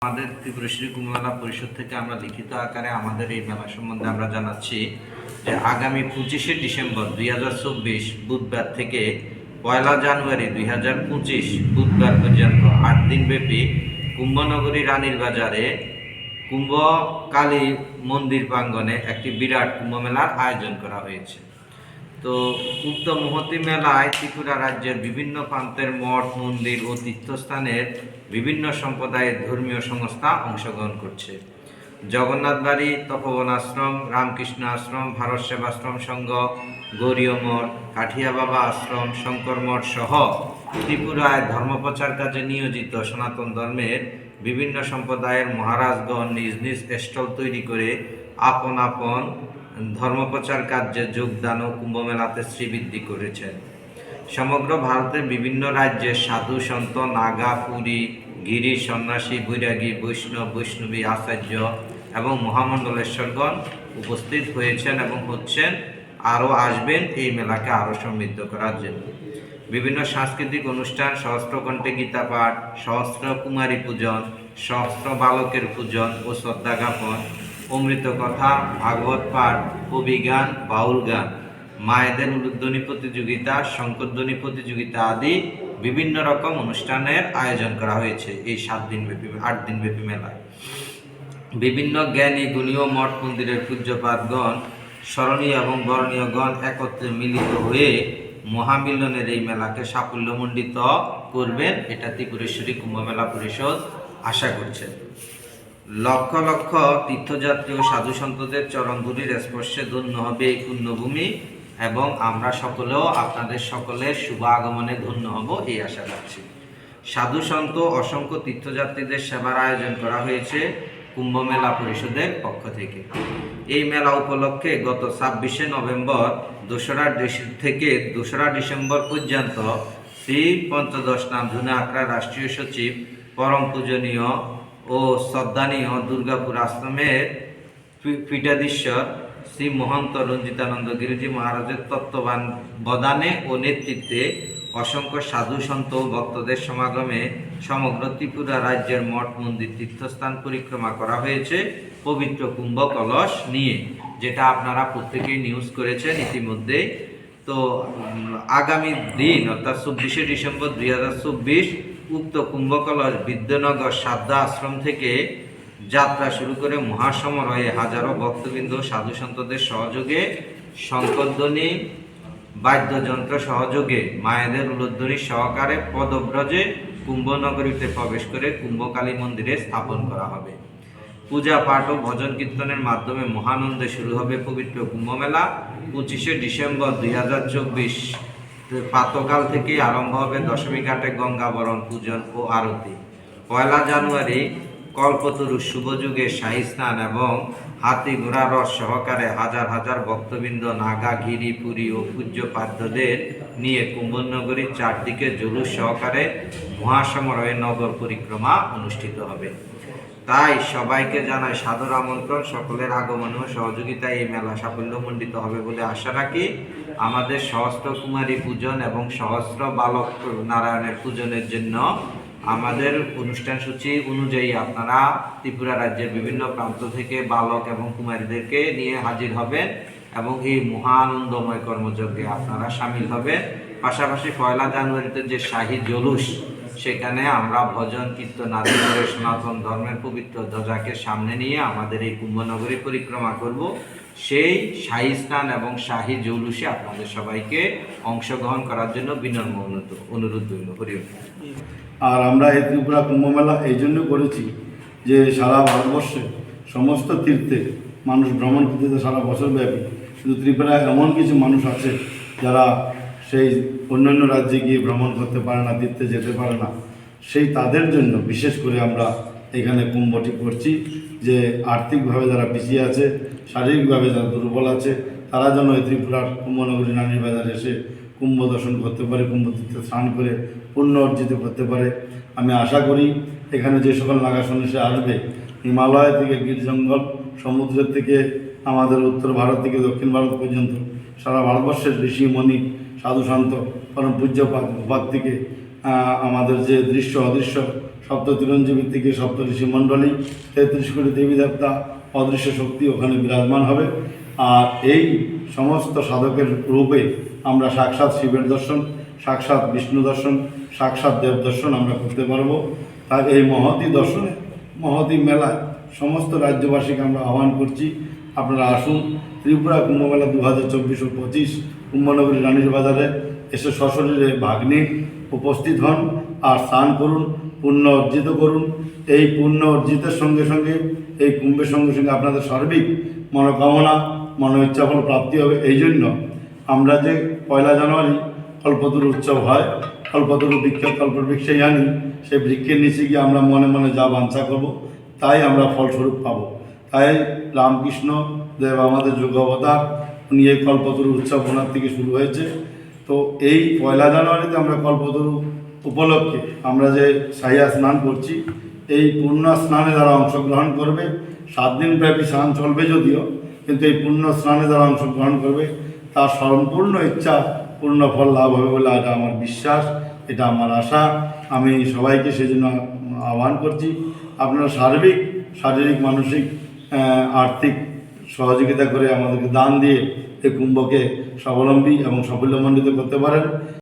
আমাদের ত্রিপুরেশ্বরী কুম্ভ মেলা পরিষদ থেকে আমরা লিখিত আকারে আমাদের এই মেলা সম্বন্ধে আমরা জানাচ্ছি যে আগামী 25শে ডিসেম্বর 2024 বুধবার থেকে 1 জানুয়ারি 2025 বুধবার পর্যন্ত 8 দিনব্যাপী কুম্ভনগরী রানীর বাজারে কুম্ভ কালী মন্দির প্রাঙ্গণে একটি বিরাট কুম্ভ মেলার আয়োজন করা হয়েছে। তো উক্ত মহতী মেলায় ত্রিপুরা রাজ্যের বিভিন্ন প্রান্তের মঠ মন্দির ও তীর্থস্থানের বিভিন্ন সম্প্রদায়ের ধর্মীয় সংস্থা অংশগ্রহণ করছে। জগন্নাথবাড়ি তপবন আশ্রম, রামকৃষ্ণ আশ্রম, ভারত সেবাশ্রম সংঘ, গৌরীয় মঠ, কাঠিয়া বাবা আশ্রম, শঙ্কর মঠ সহ ত্রিপুরায় ধর্মপ্রচার কাজে নিয়োজিত সনাতন ধর্মের বিভিন্ন সম্প্রদায়ের মহারাজগণ নিজ নিজ স্টল তৈরি করে আপন আপন ধর্মপ্রচার কার্যে যোগদান ও কুম্ভমেলাতে শ্রীবৃদ্ধি করেছেন। সমগ্র ভারতের বিভিন্ন রাজ্যের সাধু সন্ত, নাগা, পুরী, গিরি, সন্ন্যাসী, বৈরাগী, বৈষ্ণব, বৈষ্ণবী, আচার্য এবং মহামণ্ডলেশ্বরগণ উপস্থিত হয়েছেন এবং হচ্ছেন, আরও আসবেন এই মেলাকে আরও সমৃদ্ধ করার জন্য। বিভিন্ন সাংস্কৃতিক অনুষ্ঠান, সহস্রকণ্ঠে গীতা পাঠ, সহস্র কুমারী পূজন, সহস্র বালকের পূজন ও শ্রদ্ধা জ্ঞাপন, অমৃত কথা, ভাগবত পাঠ, কবি গান, বাউল গান, মায়েদের উলুধ্বনি প্রতিযোগিতা, শঙ্করধ্বনি প্রতিযোগিতা আদি বিভিন্ন রকম অনুষ্ঠানের আয়োজন করা হয়েছে এই 8 দিনব্যাপী মেলায়। বিভিন্ন জ্ঞানী গুণীয় মঠ মন্দিরের পূজ্যপাতগণ, স্মরণীয় এবং বরণীয়গণ একত্রে মিলিত হয়ে মহামিলনের এই মেলাকে সাফল্যমণ্ডিত করবেন, এটা ত্রিপুরেশ্বরী কুম্ভ মেলা পরিষদ আশা করছেন। লক্ষ লক্ষ তীর্থযাত্রী ও সাধু সন্তদের চরণধুলির স্পর্শে ধন্য হবে এই পুণ্যভূমি এবং আমরা সকলেও আপনাদের সকলের শুভ আগমনে ধন্য হব এই আশা রাখছি। সাধু সন্ত অসংখ্য তীর্থযাত্রীদের সেবার আয়োজন করা হয়েছে কুম্ভ মেলা পরিষদের পক্ষ থেকে। এই মেলা উপলক্ষে গত 26শে নভেম্বর থেকে 2রা ডিসেম্বর পর্যন্ত শ্রী পঞ্চদশ নাম ধুনা আখড়া রাষ্ট্রীয় সচিব পরম পূজনীয় ও শ্রদ্ধানীয় দুর্গাপুর আশ্রমের পীঠাধীশ্বর শ্রী মহন্ত রঞ্জিতানন্দ গিরিজি মহারাজের তত্ত্বাবধানে ও নেতৃত্বে অসংখ্য সাধু সন্ত ও ভক্তদের সমাগমে সমগ্র ত্রিপুরা রাজ্যের মঠ মন্দির তীর্থস্থান পরিক্রমা করা হয়েছে পবিত্র কুম্ভ কলস নিয়ে, যেটা আপনারা প্রত্যেকেই নিউজ করেছেন ইতিমধ্যেই। তো আগামী দিন অর্থাৎ 24শে ডিসেম্বর 2024 উক্ত কুম্ভকলস বিদ্যানগর সাদ্দা আশ্রম থেকে যাত্রা শুরু করে মহাসমারোহে হাজারো ভক্তবৃন্দ সাধু সন্তদের সহযোগে শঙ্করধ্বনি বাদ্যযন্ত্র সহযোগে মায়েদের উলুধ্বনি সহকারে পদব্রজে কুম্ভনগরীতে প্রবেশ করে কুম্ভকালী মন্দিরে স্থাপন করা হবে। পূজা পাঠ ও ভজন কীর্তনের মাধ্যমে মহানন্দে শুরু হবে পবিত্র কুম্ভমেলা। 25শে ডিসেম্বর 2024 প্রাতকাল থেকে আরম্ভ হবে দশমী ঘাটে গঙ্গাবরণ পূজন ও আরতি। 1 জানুয়ারি কল্পতরু শুভযুগে শাহী স্নান এবং হাতি ঘোড়া রথ সহকারে হাজার হাজার ভক্তবৃন্দ নাগা, গিরি, পুরী ও পূজ্যপাদ্যদের নিয়ে কুম্ভনগরীর চারদিকে জুলুস সহকারে মহাসমারোহে নগর পরিক্রমা অনুষ্ঠিত হবে। তাই সবাইকে জানাই সাদর আমন্ত্রণ, সকলের আগমন ও সহযোগিতায় এই মেলা সাফল্যমণ্ডিত হবে বলে আশা রাখি। আমাদের সহস্র কুমারী পূজন এবং সহস্র বালক নারায়ণের পূজনের জন্য আমাদের অনুষ্ঠান সূচি অনুযায়ী আপনারা ত্রিপুরা রাজ্যের বিভিন্ন প্রান্ত থেকে বালক এবং কুমারীদেরকে নিয়ে হাজির হবেন এবং এই মহানন্দময় কর্মযজ্ঞে আপনারা সামিল হবেন। পাশাপাশি 1 জানুয়ারিতে যে শাহী জলুস, সেখানে আমরা ভজন কীর্তন আদি করে সনাতন ধর্মের পবিত্র ধ্বজাকে সামনে নিয়ে আমাদের এই কুম্ভনগরী পরিক্রমা করব। সেই শাহী স্নান এবং শাহী জৌলুসে আপনাদের সবাইকে অংশগ্রহণ করার জন্য বিনম্র অনুরোধ রইল। আর আমরা এই ত্রিপুরা কুম্ভ মেলা এই জন্য করেছি যে সারা ভারতবর্ষে সমস্ত তীর্থে মানুষ ভ্রমণ করতে সারা বছর ব্যাপী, কিন্তু ত্রিপুরায় এমন কিছু মানুষ আছে যারা সেই অন্যান্য রাজ্যে গিয়ে ভ্রমণ করতে পারে না, তীর্থে যেতে পারে না, সেই তাদের জন্য বিশেষ করে আমরা এখানে কুম্ভটি করছি যে আর্থিকভাবে যারা পিছিয়ে আছে, শারীরিকভাবে যারা দুর্বল আছে, তারা যেন এই ত্রিপুরার কুম্ভনগরী রানীর বাজারে এসে কুম্ভ দর্শন করতে পারে, কুম্ভ তীর্থে স্নান করে পুণ্য অর্জিত করতে পারে। আমি আশা করি এখানে যে সকল নাগা সন্ন্যাসী আসবে, হিমালয় থেকে গির জঙ্গল, সমুদ্রের থেকে আমাদের উত্তর ভারত থেকে দক্ষিণ ভারত পর্যন্ত সারা ভারতবর্ষের ঋষি মণি সাধু সন্ত পরম পূজ্যপাত থেকে আমাদের যে দৃশ্য অদৃশ্য সপ্ত চিরঞ্জীবী থেকে সপ্তঋষি মণ্ডলী 33 কোটি দেবী দেবতা অদৃশ্য শক্তি ওখানে বিরাজমান হবে। আর এই সমস্ত সাধকের রূপে আমরা সাক্ষাৎ শিবের দর্শন, সাক্ষাৎ বিষ্ণু দর্শন, সাক্ষাৎ দেব দর্শন আমরা করতে পারবো। তাই এই মহতী দর্শনে, মহতী মেলায় সমস্ত রাজ্যবাসীকে আমরা আহ্বান করছি, আপনারা আসুন ত্রিপুরা কুম্ভমেলা 2024 ও 25 কুম্ভনগরী রানীর বাজারে এসে সশরীরে ভাগ নিন, উপস্থিত হন আর স্নান করুন, পুণ্য অর্জিত করুন। এই পুণ্য অর্জিতের সঙ্গে সঙ্গে, এই কুম্ভের সঙ্গে সঙ্গে আপনাদের সার্বিক মনোকামনা, মনো ইচ্ছাফল প্রাপ্তি হবে। এই জন্য আমরা যে 1 জানুয়ারি কল্পতরু উৎসব হয়, কল্পতরু বৃক্ষের কল্পবৃক্ষেই আনি, সেই বৃক্ষের নিচে গিয়ে আমরা মনে মনে যা বাঞ্ছা করব তাই আমরা ফলস্বরূপ পাবো। তাই রামকৃষ্ণ দেব আমাদের যুগ অবতার, উনি এই কল্পতরু উৎসব ওনার থেকে শুরু হয়েছে। তো এই 1 জানুয়ারিতে আমরা কল্পতরু উপলক্ষে আমরা যে সাইয়া স্নান করছি, এই পূর্ণ স্নানে যারা অংশগ্রহণ করবে, 7 দিন ব্যাপী স্নান চলবে যদিও, কিন্তু এই পূর্ণ স্নানে যারা অংশগ্রহণ করবে তার সম্পূর্ণ ইচ্ছা পূর্ণ ফল লাভ হবে বলে এটা আমার বিশ্বাস, এটা আমার আশা। আমি সবাইকে সেই জন্য আহ্বান করছি, আপনারা সার্বিক শারীরিক মানসিক আর্থিক সহযোগিতা করে আমাদেরকে দান দিয়ে এই কুম্ভকে স্বাবলম্বী এবং সাফল্যমণ্ডিত করতে পারেন।